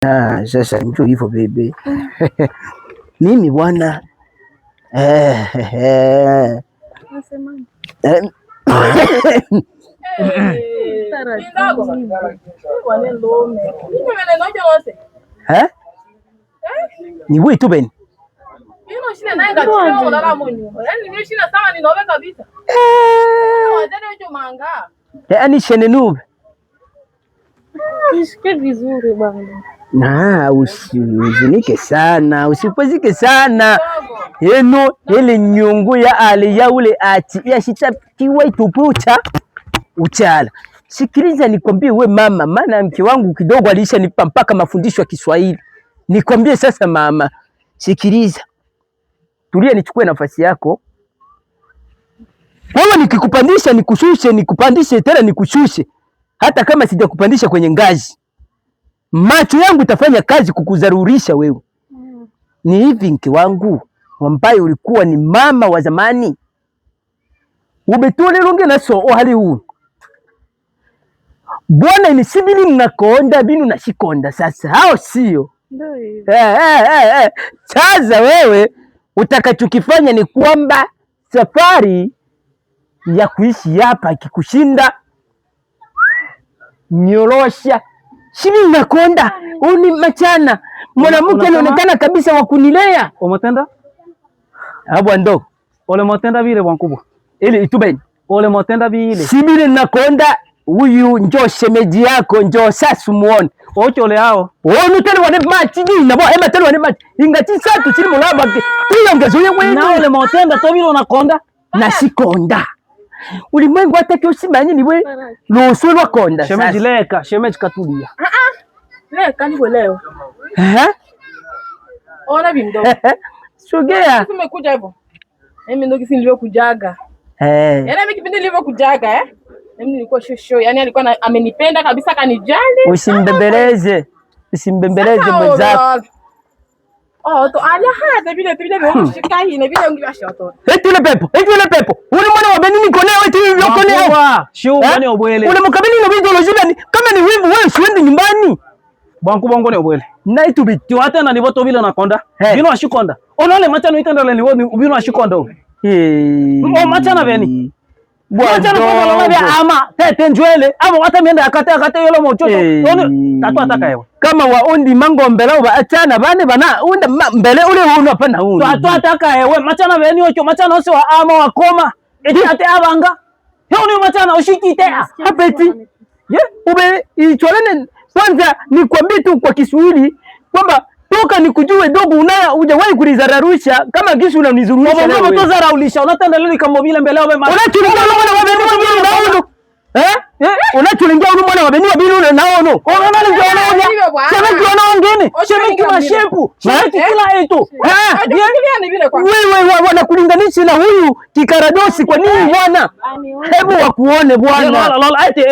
Sasa ndio hivyo bebe. Mimi bwana ni wewe tu beni. Yaani shenenube. Nisikie vizuri bwana. Na usizinike sana, usipozike sana. Yeno ile nyungu ya ali ya ule ati ya shitakiwa itupucha uchala. Sikiliza nikwambie we mama, maana mke wangu kidogo alishanipa mpaka mafundisho ya Kiswahili. Nikwambie sasa mama, sikiliza. Tulia nichukue nafasi yako. Wewe nikikupandisha nikushushe, nikupandishe tena nikushushe. Hata kama sijakupandisha kwenye ngazi, macho yangu itafanya kazi kukuzarurisha wewe. Ni hivi mke wangu, ambaye ulikuwa ni mama wa zamani. Ubetole longe na so hali huu. Bwana inisibili mnakonda binu na shikonda sasa. Hao sio. Sasa wewe utakachokifanya ni kwamba safari ya kuishi hapa ikikushinda, nyorosha shini nakonda uni machana mwanamke anaonekana kabisa wa kunilea. Umetenda abo ndo ole motenda vile bwana kubwa ili itubeni ole motenda vile sibile nakonda. Huyu njoo shemeji yako, njoo sasa muone ocho ole hao onu tele wane machi ni nabo ema tele wane machi ingati satu chini mulaba tuyongezo yewe na ole motenda to vile unakonda na sikonda ulimwengu hata kio simanyi niwe loso lwa konda. Shemeji leka, shemeji katulia. Leka ni leo. Ona bindo. Sogea. Tumekuja hivyo. Mimi ndo kisi nilivyokujaga. Yaani mimi kipindi nilivyokujaga mimi nilikuwa shosho. Yaani alikuwa amenipenda kabisa kanijali. Usimbembeleze. Usimbembeleze mwenzako. To ala hata vile vile shikahi na vile ungiwa shoto. Eti ile pepo. Ule mwana wa Benini kone eti yokone. Shoo ngani obwele. Ule mkabili na bizo lojina kama ni wivu wewe usiende nyumbani. Bwanku bongo ne obwele. Na itu biti wata na niboto vile nakonda. Bino ashikonda. Onale machano itandale ni bino ashikonda. Machana beni. Machana kwa lola bia ama tete njwele ama wata mienda akate yolo mochoto. Tatu ataka yewe. Kama waondi mango mbele ba achana bane bana unda mbele ule uno hapana huyu. Tatu ataka yewe machana beni ocho machana ose wa ama wakoma. Eti ate abanga. Hiyo ni machana ushikite hapeti. Ube ichorene kwanza nikwambie tu kwa Kiswahili kwamba toka nikujue dogo unaya hujawahi kulizararusha kama kisu unanizurusha leo. Mbona utozaraulisha unatenda leo kama vile mbele wewe mama. Unachulingia mwana wa Benini naono. Unachulingia mwana wa Benini naono. Unalingia naono. Shemeji wanaongene. Shemeji mashepu. Shemeji kila eto. Wewe wanakulinganisha na huyu kikaradosi kwa nini bwana? Hebu wakuone bwana. Ati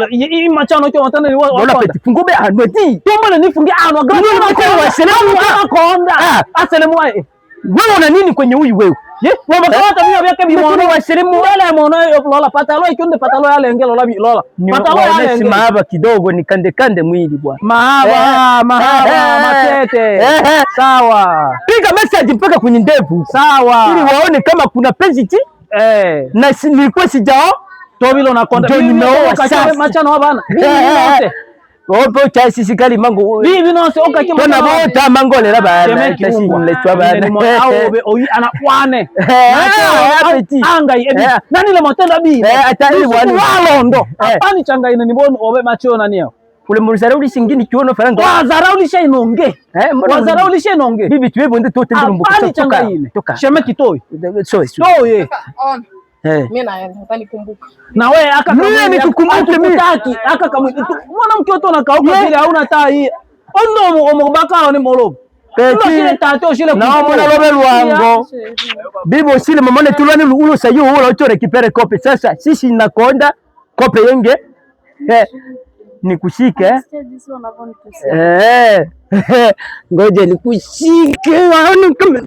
hii machano kwa watana ni wala peti fungube anweti. Tumba ni fungi anwa gani kwa selemu konda. Aselemu wae. Wewe una nini kwenye huyu wewe? Wabakawata vile vyake bimono wa selemu wala mono lola patalo ikunde patalo yale ngelo lola. Patalo yale ngelo mahaba kidogo ni kande mwili bwana. Mahaba matete. Sawa. Piga message mpaka kwenye ndevu. Sawa. Ili waone kama kuna penzi na nilikuwa sijao to vile unakonda. Ndio nimeoa sasa machano bana. Opo chasi sikali mango. Bibi no se okaki mwana. Tona bota mango le bana. Kasi mlechwa bana. Aobe oyi anakwane. Anga ebi. Nani le motenda bibi. Atali bwana. Walondo. Apani changa ine nibono obe macho nani yao. Ule muzarauli singini kiona faranga. Wazarauli she inonge. Wazarauli she inonge. Bibi tuwe bonde tote ndumbu. Apani changa ine. Sheme kitoi. Toye. Mimi naenda utanikumbuka. Na wewe aka mimi nikukumbuke mimi. Aka kama mwanamke wote unakauka vile hauna taa hii. Ondo omobaka ni molobo. Kile tato shile na mwana lobe lwango. Bibo shile mamone tulani ulo sayu ulo ochore kipere kope sasa sisi nakonda kope yenge. Nikushike. Ngoja nikushike waone kama